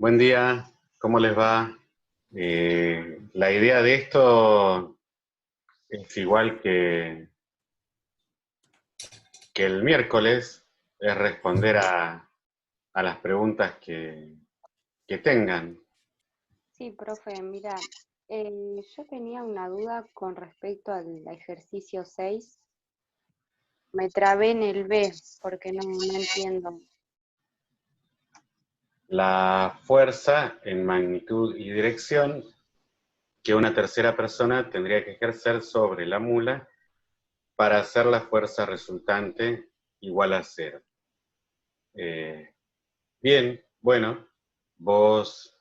Buen día, ¿cómo les va? La idea de esto es igual que el miércoles, es responder a las preguntas que tengan. Sí, profe, mira, yo tenía una duda con respecto al ejercicio 6. Me trabé en el B porque no entiendo. La fuerza en magnitud y dirección que una tercera persona tendría que ejercer sobre la mula para hacer la fuerza resultante igual a cero. Bien, bueno, vos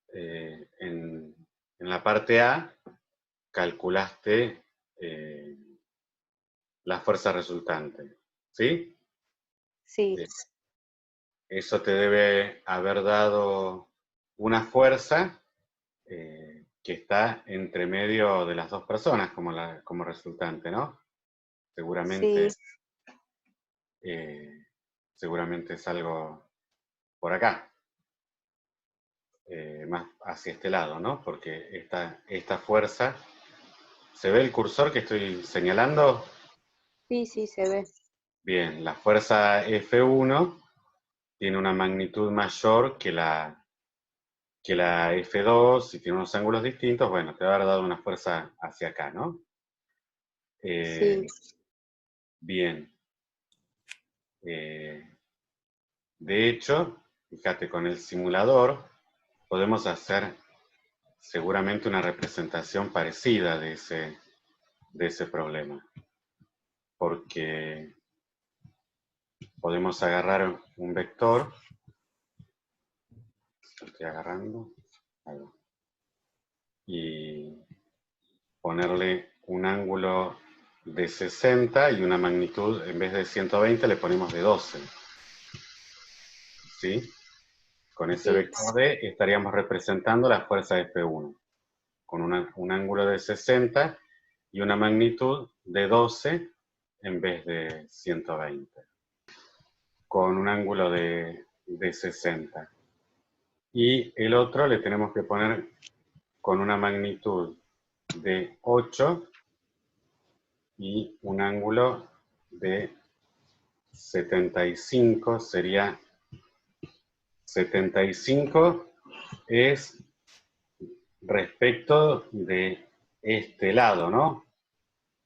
en la parte A calculaste la fuerza resultante, ¿sí? Sí, Eh, Eso te debe haber dado una fuerza que está entre medio de las dos personas como resultante, ¿no? Seguramente, sí, eh, seguramente es algo por acá. Más hacia este lado, ¿no? Porque esta fuerza, ¿se ve el cursor que estoy señalando? sí, sí, se ve. Bien, la fuerza F1 tiene una magnitud mayor que la F2 y tiene unos ángulos distintos, bueno, te va a haber dado una fuerza hacia acá, ¿no? Sí, Bien. Eh, de hecho, fíjate, con el simulador podemos hacer seguramente una representación parecida de ese problema, porque podemos agarrar un vector, lo estoy agarrando, ahí va, y ponerle un ángulo de 60 y una magnitud, en vez de 120 le ponemos de 12, ¿sí? Con ese sí, vector D estaríamos representando la fuerza F1, con un ángulo de 60 y una magnitud de 12 en vez de 120, con un ángulo de 60. Y el otro le tenemos que poner con una magnitud de 8 y un ángulo de 75, sería 75 es respecto de este lado, ¿no?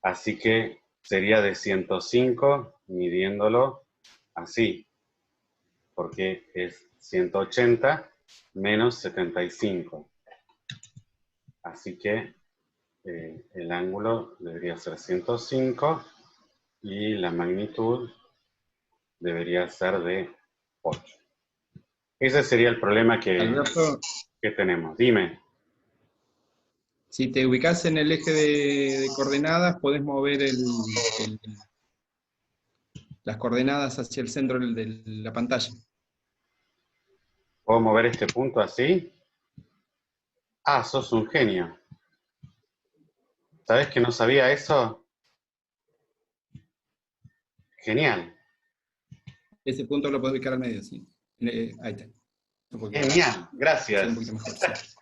Así que sería de 105 midiéndolo así, porque es 180 menos 75. Así que el ángulo debería ser 105 y la magnitud debería ser de 8. Ese sería el problema Alberto, que tenemos. Dime. si te ubicas en el eje de coordenadas, podés mover las coordenadas hacia el centro de la pantalla. ¿Puedo mover este punto así? Ah, sos un genio. ¿Sabés que no sabía eso? Genial. Ese punto lo podés ubicar al medio, sí. Ahí está. Un poquito más. Genial, Se ve un gracias. poquito mejor, sí.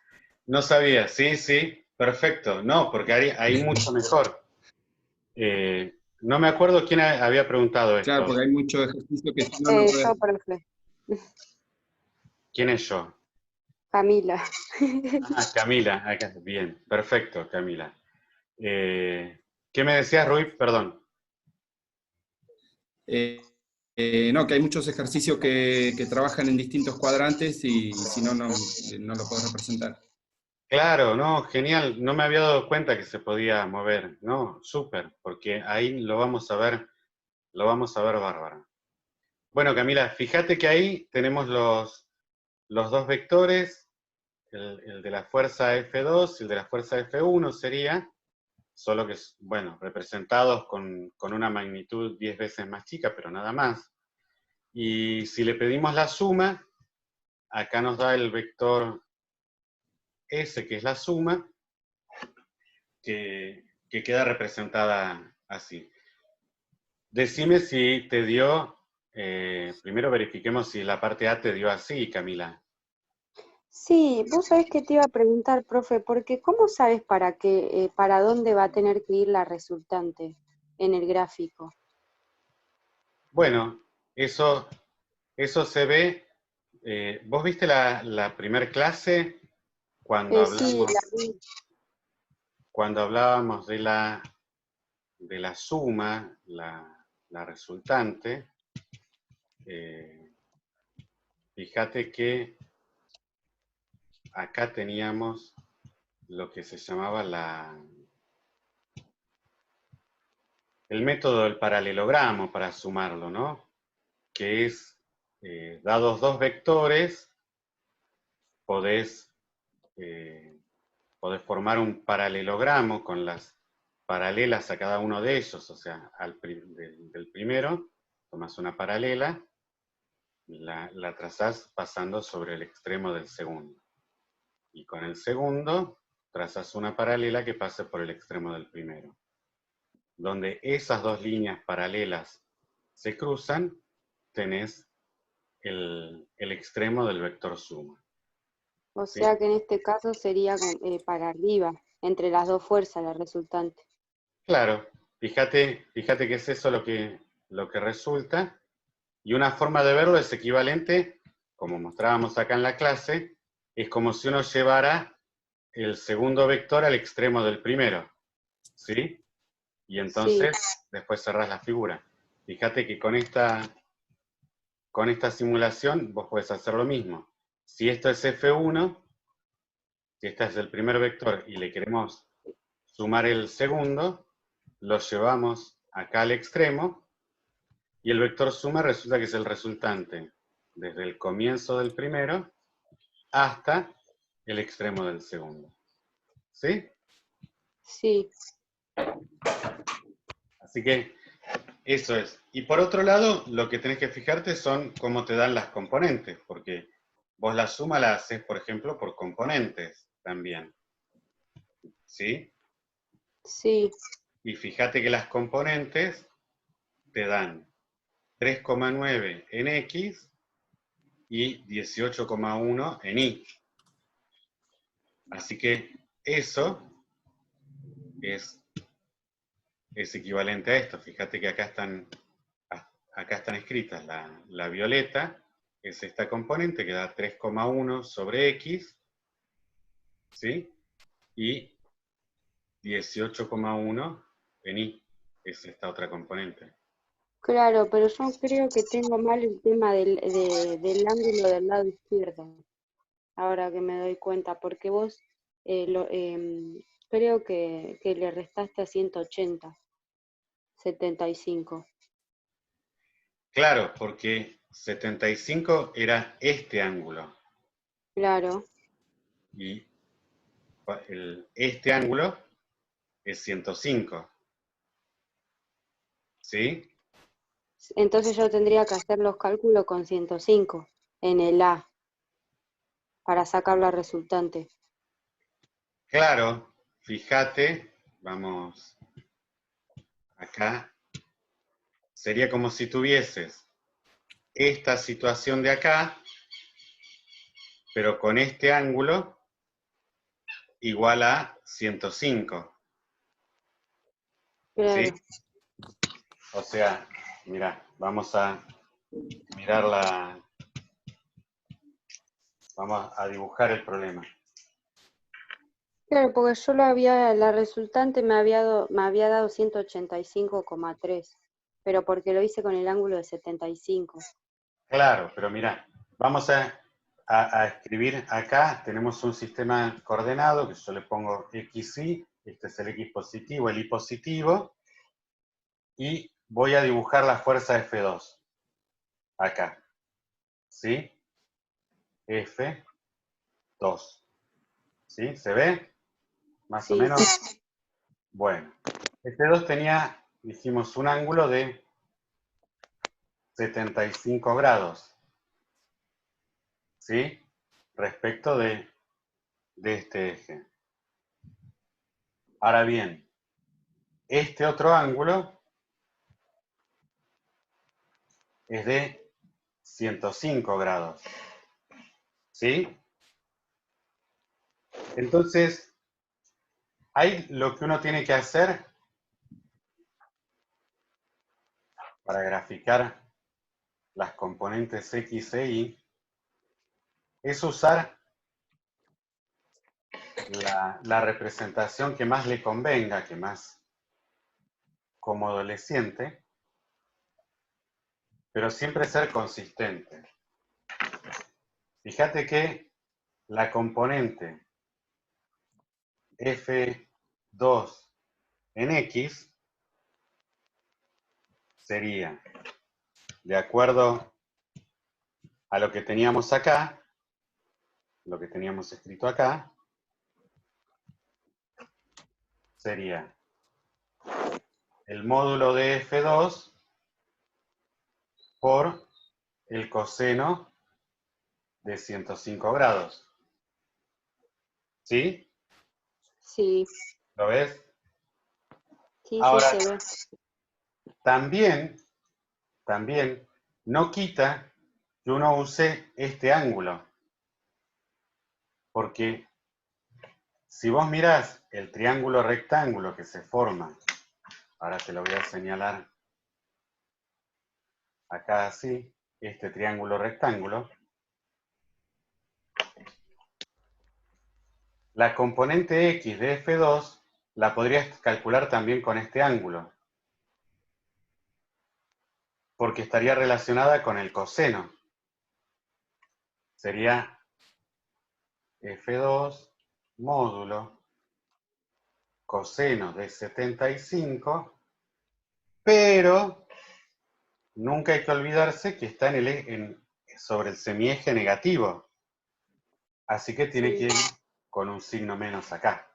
No sabía, sí, sí, perfecto. No, porque ahí mucho mejor. No me acuerdo quién había preguntado Claro, esto. porque hay mucho ejercicio que si no, no podés. yo, profe, ¿Quién es yo? Camila. Ah, Camila. Acá. Bien, perfecto, Camila. ¿Qué me decías, Rui? Perdón. No, que hay muchos ejercicios que trabajan en distintos cuadrantes y si no, no lo podés representar. Claro, no, genial. No me había dado cuenta que se podía mover. No, súper, porque ahí lo vamos a ver bárbaro. Bueno, Camila, fíjate que ahí tenemos los dos vectores, el de la fuerza F2 y el de la fuerza F1 sería, solo que, bueno, representados con una magnitud 10 veces más chica, pero nada más. Y si le pedimos la suma, acá nos da el vector S, que es la suma, que queda representada así. Decime si te dio, primero verifiquemos si la parte A te dio así, Camila. Sí, vos sabés que te iba a preguntar, profe, porque ¿cómo sabes para dónde va a tener que ir la resultante en el gráfico? Bueno, eso se ve. ¿Vos viste la primer clase cuando Sí, hablamos, la vi. cuando hablábamos de la suma, la resultante? eh, Fíjate que acá teníamos lo que se llamaba el método del paralelogramo para sumarlo, ¿no? Que es, dados dos vectores, podés, eh, podés formar un paralelogramo con las paralelas a cada uno de ellos, o sea, del primero, tomas una paralela, la trazás pasando sobre el extremo del segundo. Y con el segundo, trazás una paralela que pase por el extremo del primero. Donde esas dos líneas paralelas se cruzan, tenés el extremo del vector suma. O ¿Sí? sea que en este caso sería para arriba, entre las dos fuerzas la resultante. Claro, fíjate que es eso lo que resulta, y una forma de verlo es equivalente, como mostrábamos acá en la clase, es como si uno llevara el segundo vector al extremo del primero, ¿sí? Y Sí, entonces después cerrás la figura. Fíjate que con esta simulación vos podés hacer lo mismo. Si esto es F1, si este es el primer vector y le queremos sumar el segundo, lo llevamos acá al extremo y el vector suma resulta que es el resultante desde el comienzo del primero hasta el extremo del segundo. ¿Sí? sí, Así que eso es. Y por otro lado, lo que tenés que fijarte son cómo te dan las componentes, porque vos la suma la haces, por ejemplo, por componentes también. ¿Sí? sí. Y fíjate que las componentes te dan 3,9 en X y 18,1 en Y. Así que eso es, es equivalente a esto. Fíjate que acá están escritas. La violeta es esta componente que da 3,1 sobre X, ¿sí? Y 18,1 en Y es esta otra componente. Claro, pero yo creo que tengo mal el tema del ángulo del lado izquierdo, ahora que me doy cuenta, porque vos creo que le restaste a 180, 75. Claro, porque 75 era este ángulo Claro. y este ángulo es 105, ¿sí? Entonces yo tendría que hacer los cálculos con 105 en el A para sacar la resultante. Claro, fíjate, vamos acá, sería como si tuvieses esta situación de acá, pero con este ángulo igual a 105, ¿sí? Claro. O sea, mira, vamos a mirar vamos a dibujar el problema. Claro, porque yo la resultante me había dado 185,3, pero porque lo hice con el ángulo de 75. Claro, pero mira, vamos a escribir acá, tenemos un sistema coordenado que yo le pongo XY, este es el X positivo, el Y positivo, y voy a dibujar la fuerza F2, acá, ¿sí? F2, ¿sí? ¿Se ve? Más o Sí, menos. Bueno, F2 tenía, dijimos, un ángulo de 75 grados, ¿sí? Respecto de este eje. Ahora bien, este otro ángulo es de 105 grados, ¿sí? Entonces, ahí lo que uno tiene que hacer para graficar las componentes X e Y es usar la representación que más le convenga, que más cómodo le siente, pero siempre ser consistente. Fíjate que la componente F2 en X sería, de acuerdo a lo que teníamos acá, lo que teníamos escrito acá, sería el módulo de F2 por el coseno de 105 grados. ¿Sí? Sí, ¿Lo ves? sí, Ahora, sí se ve. también no quita que uno use este ángulo. Porque si vos mirás el triángulo rectángulo que se forma, ahora te lo voy a señalar acá así, este triángulo rectángulo, la componente X de F2 la podrías calcular también con este ángulo, porque estaría relacionada con el coseno. Sería F2 módulo coseno de 75, pero nunca hay que olvidarse que está sobre el semieje negativo. Así que tiene Sí, que ir con un signo menos acá.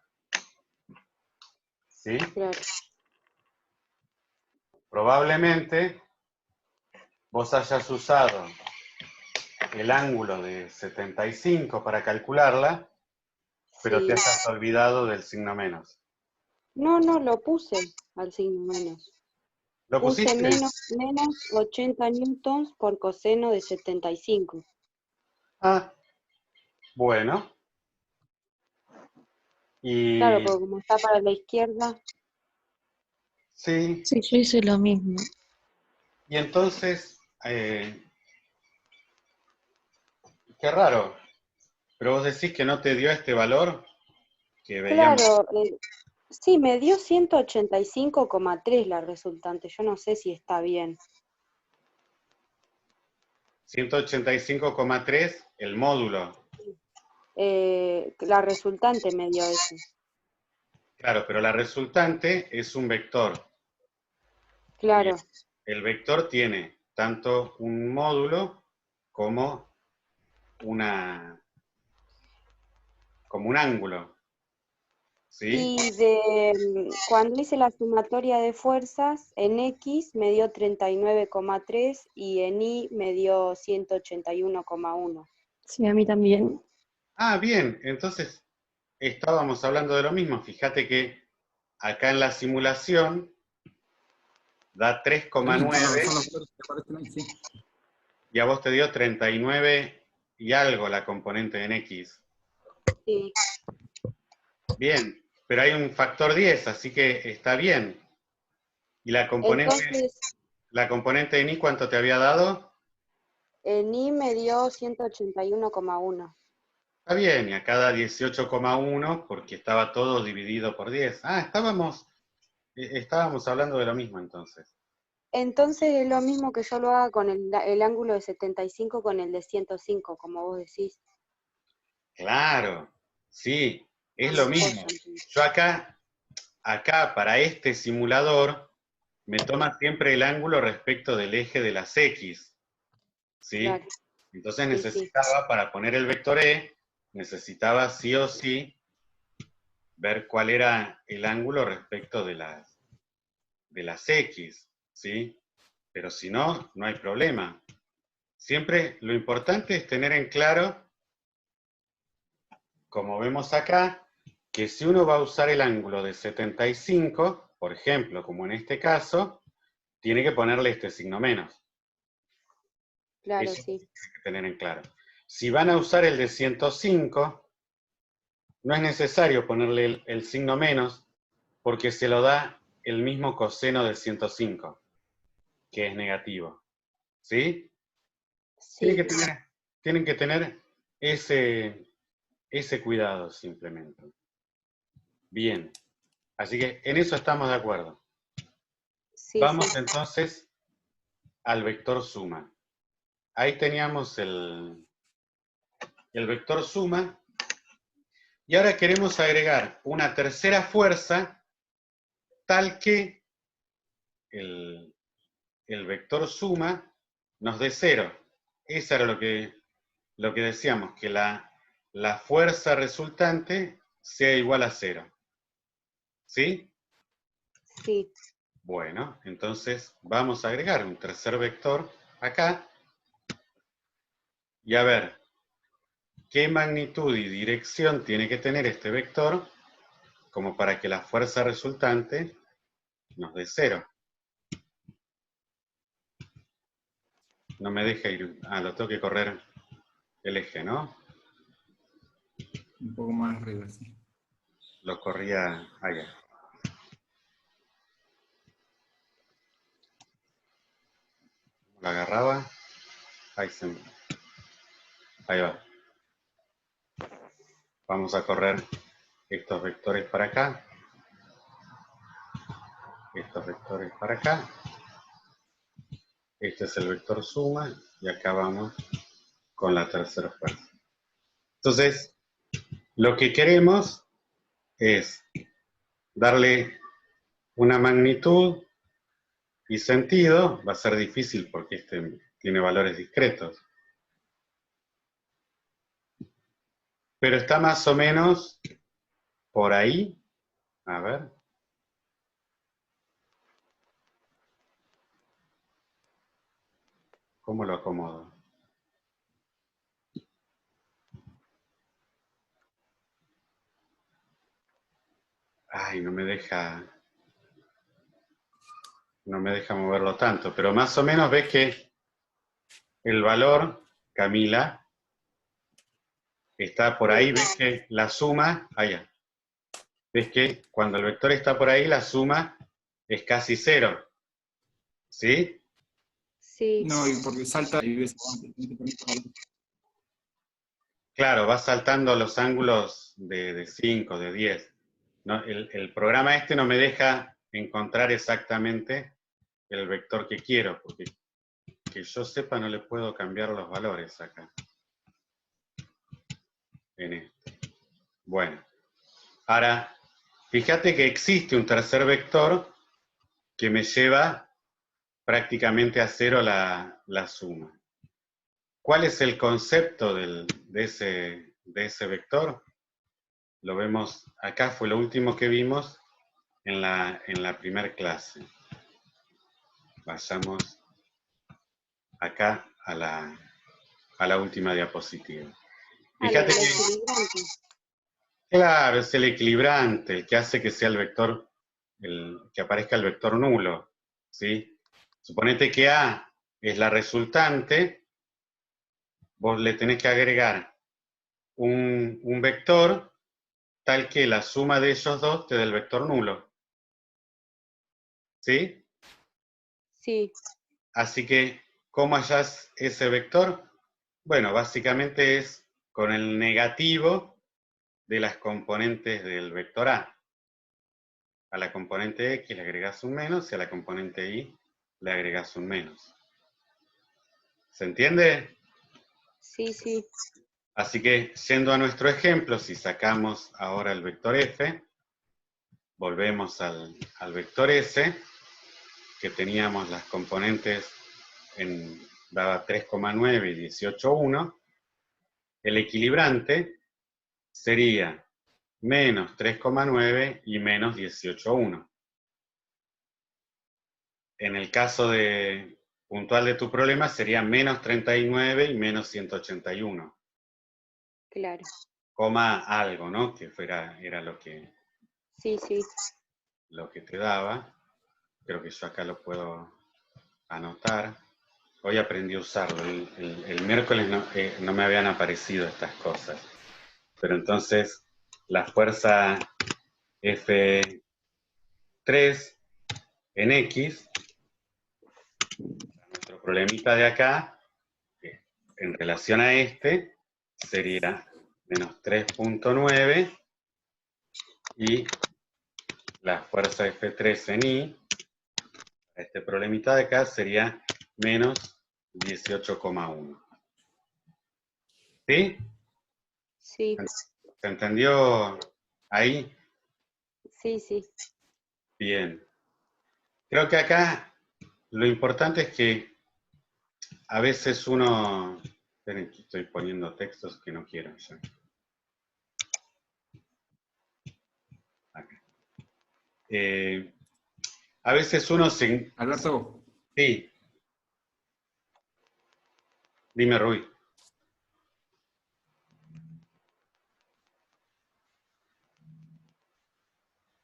¿Sí? claro. Probablemente vos hayas usado el ángulo de 75 para calcularla, pero te Sí. hayas olvidado del signo menos. No, no, lo puse al signo menos. ¿Lo Puse pusiste? menos 80 newtons por coseno de 75. Ah, bueno. Claro, Y porque como está para la izquierda, sí, Sí, yo hice lo mismo. y entonces, qué raro, pero vos decís que no te dio este valor que veíamos. claro, sí, me dio 185,3 la resultante. Yo no sé si está bien. 185,3 el módulo. La resultante me dio eso. Claro, pero la resultante es un vector. Y Claro. el vector tiene tanto un módulo como un ángulo. ¿Sí? Y cuando hice la sumatoria de fuerzas, en X me dio 39,3 y en Y me dio 181,1. Sí, a mí también. Ah, bien, entonces estábamos hablando de lo mismo. Fíjate que acá en la simulación da Está bien, 3,9 son los valores que aparecen ahí, sí. y a vos te dio 39 y algo la componente en X. Sí. Bien, pero hay un factor 10, así que está bien. ¿Y la Entonces, componente en Y cuánto te había dado? en Y me dio 181,1. Está bien, y acá da 18,1 porque estaba todo dividido por 10. Ah, estábamos hablando de lo mismo entonces. Entonces es lo mismo que yo lo haga con el ángulo de 75 con el de 105, como vos decís. Claro, sí, es No lo me mismo. importa, entonces. Yo acá para este simulador, me toma siempre el ángulo respecto del eje de las X, ¿sí? Claro, Entonces sí, sí. necesitaba, para poner el vector E, necesitaba sí o sí ver cuál era el ángulo respecto de las X, ¿sí? Pero si no, no hay problema. Siempre lo importante es tener en claro, como vemos acá, que si uno va a usar el ángulo de 75, por ejemplo, como en este caso, tiene que ponerle este signo menos. Claro, Eso sí. tiene que tener en claro. Si van a usar el de 105, no es necesario ponerle el signo menos, porque se lo da el mismo coseno de 105, que es negativo. ¿Sí? Sí, Tienen que tener ese cuidado simplemente. Bien. Así que en eso estamos de acuerdo. sí, Vamos sí. entonces al vector suma. Ahí teníamos el vector suma. Y ahora queremos agregar una tercera fuerza tal que el vector suma nos dé 0. Eso era lo que decíamos, que la fuerza resultante sea igual a 0. ¿Sí? Sí, Bueno, entonces vamos a agregar un tercer vector acá y a ver qué magnitud y dirección tiene que tener este vector como para que la fuerza resultante nos dé 0. No me deja ir. Ah, lo tengo que correr el eje, ¿no? Un poco más arriba, sí. Lo corría allá. Lo agarraba. Ahí va. Vamos a correr estos vectores para acá. Estos vectores para acá. Este es el vector suma. Y acá vamos con la tercera fuerza. Entonces, lo que queremos es darle una magnitud y sentido. Va a ser difícil porque este tiene valores discretos. Pero está más o menos por ahí. A ver. ¿Cómo lo acomodo? Ay, no me deja moverlo tanto, pero más o menos ves que el valor, Camila, está por ahí, ves que la suma, allá, ves que cuando el vector está por ahí, la suma es casi 0, ¿sí? sí. No, y porque salta y ves. Claro, va saltando los ángulos de 5, de 10. No, el programa este no me deja encontrar exactamente el vector que quiero, porque que yo sepa no le puedo cambiar los valores acá. En este. Bueno, ahora, fíjate que existe un tercer vector que me lleva prácticamente a 0 la suma. ¿Cuál es el concepto de ese vector? Lo vemos, acá fue lo último que vimos en la primera clase. Vayamos acá a la última diapositiva. Fíjate que, Equilibrante. claro, es el equilibrante, el que hace que sea el vector, que aparezca el vector nulo, ¿sí? Suponete que A es la resultante, vos le tenés que agregar un vector tal que la suma de esos dos te dé el vector nulo, ¿sí? Sí, Así que, ¿cómo hallás ese vector? Bueno, básicamente es con el negativo de las componentes del vector A. A la componente X le agregás un menos y a la componente Y le agregás un menos. ¿Se entiende? sí, sí. Así que, yendo a nuestro ejemplo, si sacamos ahora el vector F, volvemos al vector S, que teníamos las componentes daba 3,9 y 18,1, el equilibrante sería menos 3,9 y menos 18,1. En el caso puntual de tu problema sería menos 39 y menos 181. Claro. Coma algo, ¿no? Que era lo que Sí, sí. te daba. Creo que yo acá lo puedo anotar. Hoy aprendí a usarlo. El miércoles no me habían aparecido estas cosas. Pero entonces la fuerza F3 en X, nuestro problemita de acá, en relación a este, sería menos 3.9, y la fuerza F3 en Y, este problemita de acá sería menos 18,1. ¿Sí? Sí, ¿Se entendió ahí? sí, sí. Bien. Creo que acá lo importante es que a veces uno... Esperen que estoy poniendo textos que no quiero ya. Acá. A veces uno se... Alberto, Sí. Dime, Rui.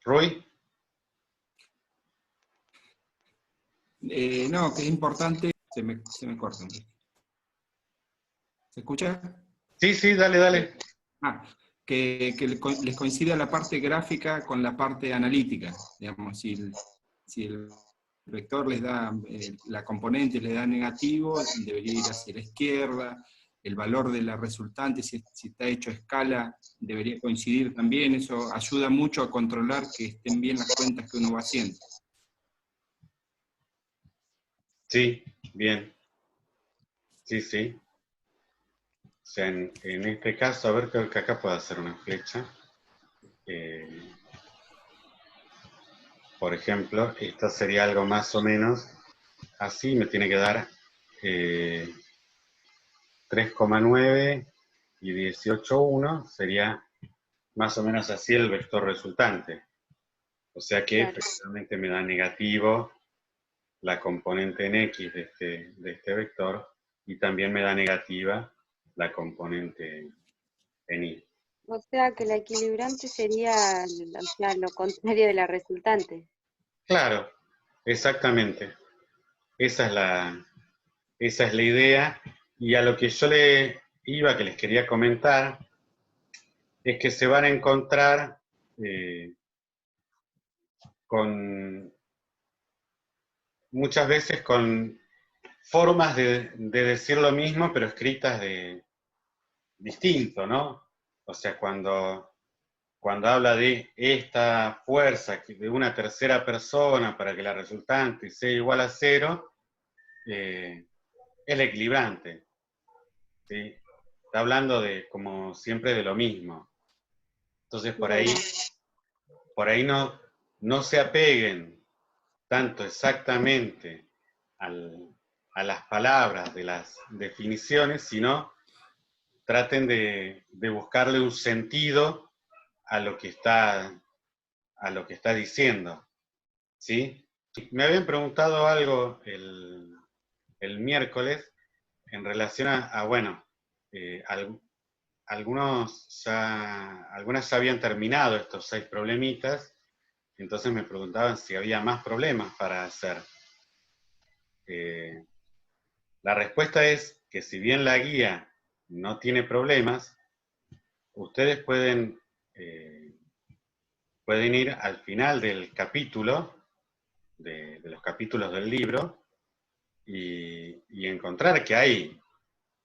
Rui. no, que es importante, se me corta. ¿Se escucha? Sí, sí, dale, dale. Que les coincida la parte gráfica con la parte analítica. Digamos, si el vector les da, la componente les da negativo, debería ir hacia la izquierda. El valor de la resultante, si está hecho a escala, debería coincidir también. Eso ayuda mucho a controlar que estén bien las cuentas que uno va haciendo. Sí, bien. Sí, sí. O sea, en este caso, a ver, creo que acá puedo hacer una flecha. Por ejemplo, esto sería algo más o menos así, me tiene que dar 3,9 y 18,1, sería más o menos así el vector resultante. O sea que Claro. efectivamente me da negativo la componente en X de este vector, y también me da negativa la componente en Y. O sea que la equilibrante sería, o sea, lo contrario de la resultante. Claro, exactamente. Esa es la idea. Y a lo que yo que les quería comentar, es que se van a encontrar con muchas veces con formas de decir lo mismo, pero escritas de distinto, ¿no? O sea, cuando habla de esta fuerza de una tercera persona para que la resultante sea igual a 0, es la equilibrante, ¿sí? Está hablando de, como siempre, de lo mismo. Entonces, por ahí no se apeguen tanto exactamente a las palabras de las definiciones, sino traten de buscarle un sentido a lo que está diciendo, ¿sí? Me habían preguntado algo el miércoles en relación bueno, algunas ya habían terminado estos 6 problemitas, entonces me preguntaban si había más problemas para hacer. La respuesta es que si bien la guía no tiene problemas, ustedes pueden ir al final del capítulo, de los capítulos del libro, y encontrar que hay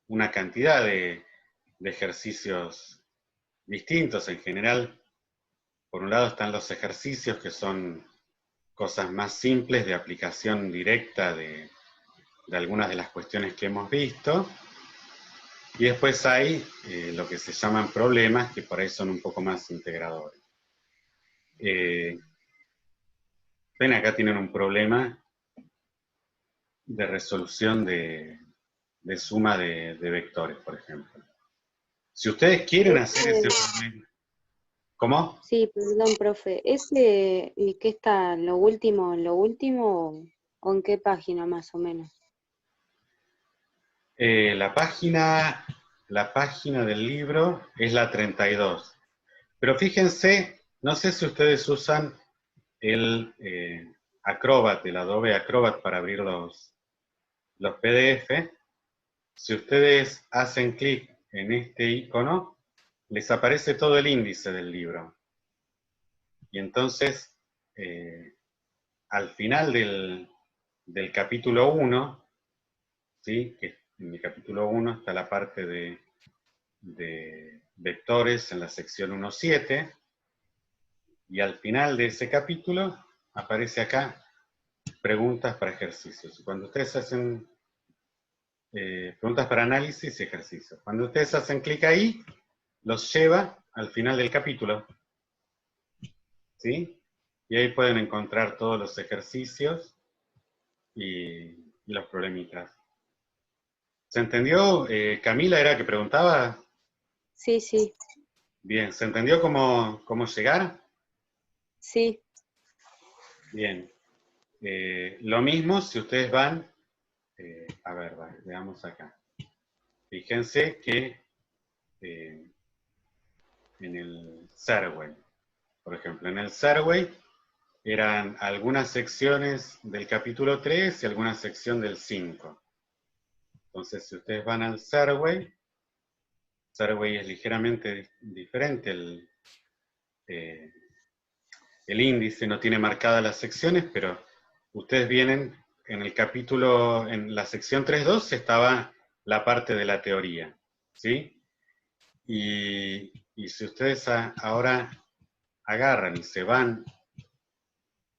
una cantidad de ejercicios distintos. En general, por un lado están los ejercicios que son cosas más simples de aplicación directa de algunas de las cuestiones que hemos visto, y después hay lo que se llaman problemas, que por ahí son un poco más integradores. Ven, acá tienen un problema de resolución de suma de vectores, por ejemplo. Si ustedes quieren hacer ese problema... ¿Cómo? Sí, perdón, profe. ¿Ese qué está? ¿Lo último o en qué página más o menos? La página del libro es la 32. Pero fíjense, no sé si ustedes usan el Acrobat, el Adobe Acrobat para abrir los PDF. Si ustedes hacen clic en este icono, les aparece todo el índice del libro. Y entonces, al final del capítulo 1, ¿sí? Que en el capítulo 1 está la parte de vectores en la sección 1.7, y al final de ese capítulo aparece acá preguntas para ejercicios. Cuando ustedes hacen preguntas para análisis y ejercicios, cuando ustedes hacen clic ahí, los lleva al final del capítulo, ¿sí? Y ahí pueden encontrar todos los ejercicios y los problemitas. ¿Se entendió? Camila era que preguntaba. Sí, sí, Bien, ¿se entendió cómo llegar? sí. Bien. Lo mismo si ustedes van, a ver, veamos acá. Fíjense que en el Serway, por ejemplo, en el Serway eran algunas secciones del capítulo 3 y alguna sección del 5. Entonces, si ustedes van al Serway es ligeramente diferente, el índice no tiene marcadas las secciones, pero ustedes vienen en el capítulo, en la sección 3.2 estaba la parte de la teoría, ¿sí? Y si ustedes ahora agarran y se van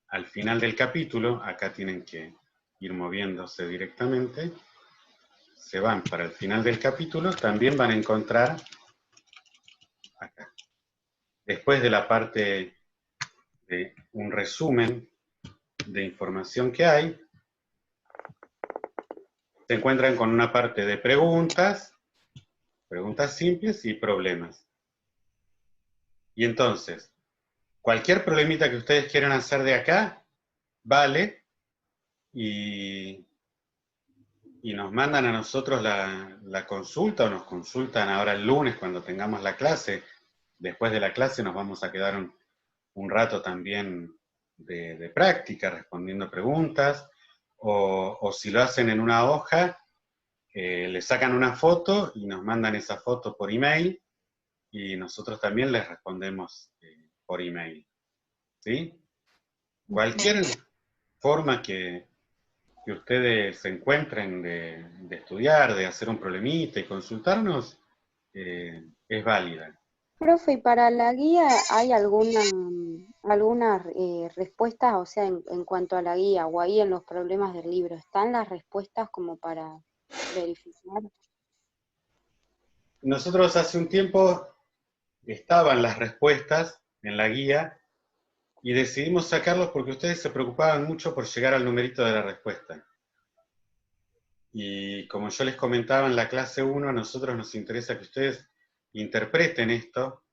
al final del capítulo, acá tienen que ir moviéndose directamente, se van para el final del capítulo, también van a encontrar acá, después de la parte de un resumen de información que hay, se encuentran con una parte de preguntas, preguntas simples y problemas. Y entonces, cualquier problemita que ustedes quieran hacer de acá, vale, y nos mandan a nosotros la consulta, o nos consultan ahora el lunes cuando tengamos la clase. Después de la clase nos vamos a quedar un rato también de práctica, respondiendo preguntas, o si lo hacen en una hoja, le sacan una foto y nos mandan esa foto por email, y nosotros también les respondemos por email, ¿sí? Cualquier forma que ustedes se encuentren de estudiar, de hacer un problemita y consultarnos, es válida. Profe, ¿y para la guía hay alguna respuesta, o sea, en cuanto a la guía o ahí en los problemas del libro, ¿están las respuestas como para verificar? Nosotros hace un tiempo estaban las respuestas en la guía y decidimos sacarlos porque ustedes se preocupaban mucho por llegar al numerito de la respuesta. Y como yo les comentaba en la clase 1, a nosotros nos interesa que ustedes interpreten esto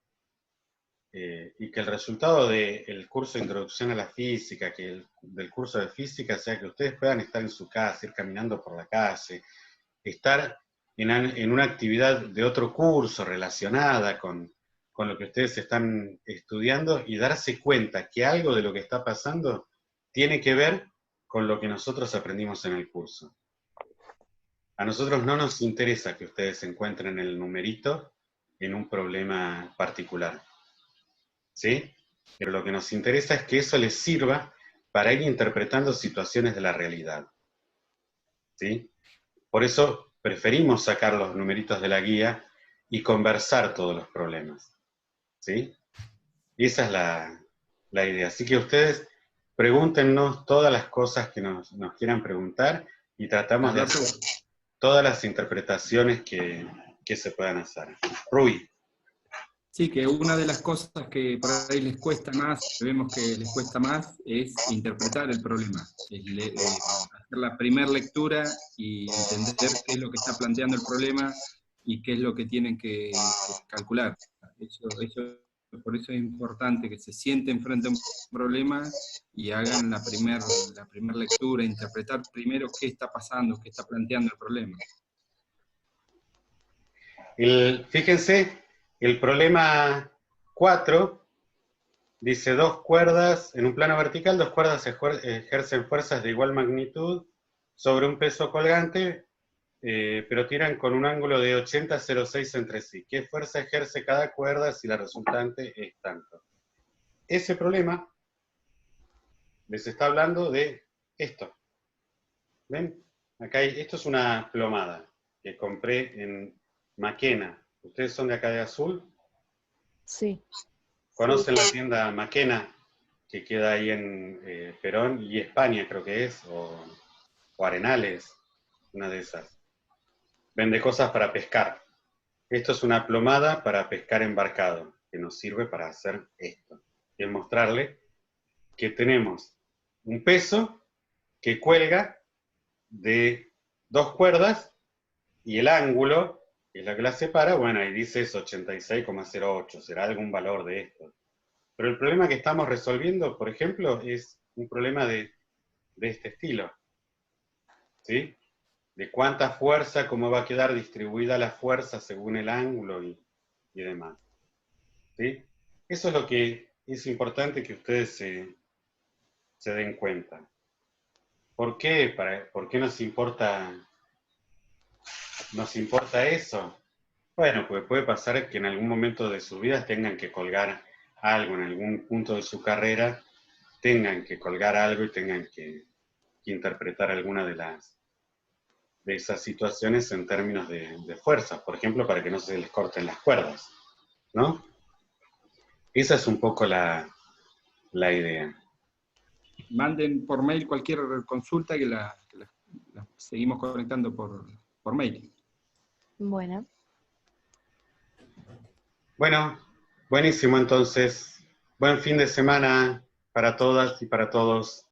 y que el resultado del curso de Introducción a la Física, del curso de Física, sea que ustedes puedan estar en su casa, ir caminando por la calle, estar en una actividad de otro curso relacionada con lo que ustedes están estudiando y darse cuenta que algo de lo que está pasando tiene que ver con lo que nosotros aprendimos en el curso. A nosotros no nos interesa que ustedes encuentren el numerito en un problema particular, ¿sí? Pero lo que nos interesa es que eso les sirva para ir interpretando situaciones de la realidad, ¿sí? Por eso preferimos sacar los numeritos de la guía y conversar todos los problemas, ¿sí? Y esa es la idea. Así que ustedes pregúntenos todas las cosas que nos quieran preguntar y tratamos de hacer todas las interpretaciones que se puedan hacer. Rui. Sí, que una de las cosas que por ahí les cuesta más, vemos que les cuesta más, es interpretar el problema. Hacer la primera lectura y entender qué es lo que está planteando el problema y qué es lo que tienen que calcular. Por eso es importante que se sienten frente a un problema y hagan la primera lectura, interpretar primero qué está pasando, qué está planteando el problema. Fíjense, el problema 4 dice: dos cuerdas, en un plano vertical, dos cuerdas ejercen fuerzas de igual magnitud sobre un peso colgante pero tiran con un ángulo de 80,06 entre sí. ¿Qué fuerza ejerce cada cuerda si la resultante es tanto? Ese problema les está hablando de esto. ¿Ven? Acá esto es una plomada que compré en Maquena. ¿Ustedes son de acá de Azul? Sí. ¿Conocen la tienda Maquena, que queda ahí en Perón y España, creo que es, o Arenales, una de esas? Vende cosas para pescar. Esto es una plomada para pescar embarcado, que nos sirve para hacer esto. Y es mostrarle que tenemos un peso que cuelga de dos cuerdas y el ángulo, que es la que la separa, bueno, ahí dice es 86,08, será algún valor de esto. Pero el problema que estamos resolviendo, por ejemplo, es un problema de este estilo, ¿sí? De cuánta fuerza, cómo va a quedar distribuida la fuerza según el ángulo y demás, ¿sí? Eso es lo que es importante que ustedes se den cuenta. ¿Por qué? ¿Por qué nos importa eso? Bueno, pues puede pasar que en algún momento de sus vidas tengan que colgar algo, en algún punto de su carrera, tengan que colgar algo y tengan que interpretar alguna de esas situaciones en términos de fuerza, por ejemplo, para que no se les corten las cuerdas, ¿no? Esa es un poco la idea. Manden por mail cualquier consulta que la seguimos conectando por mail. Bueno. Bueno, buenísimo entonces. Buen fin de semana para todas y para todos.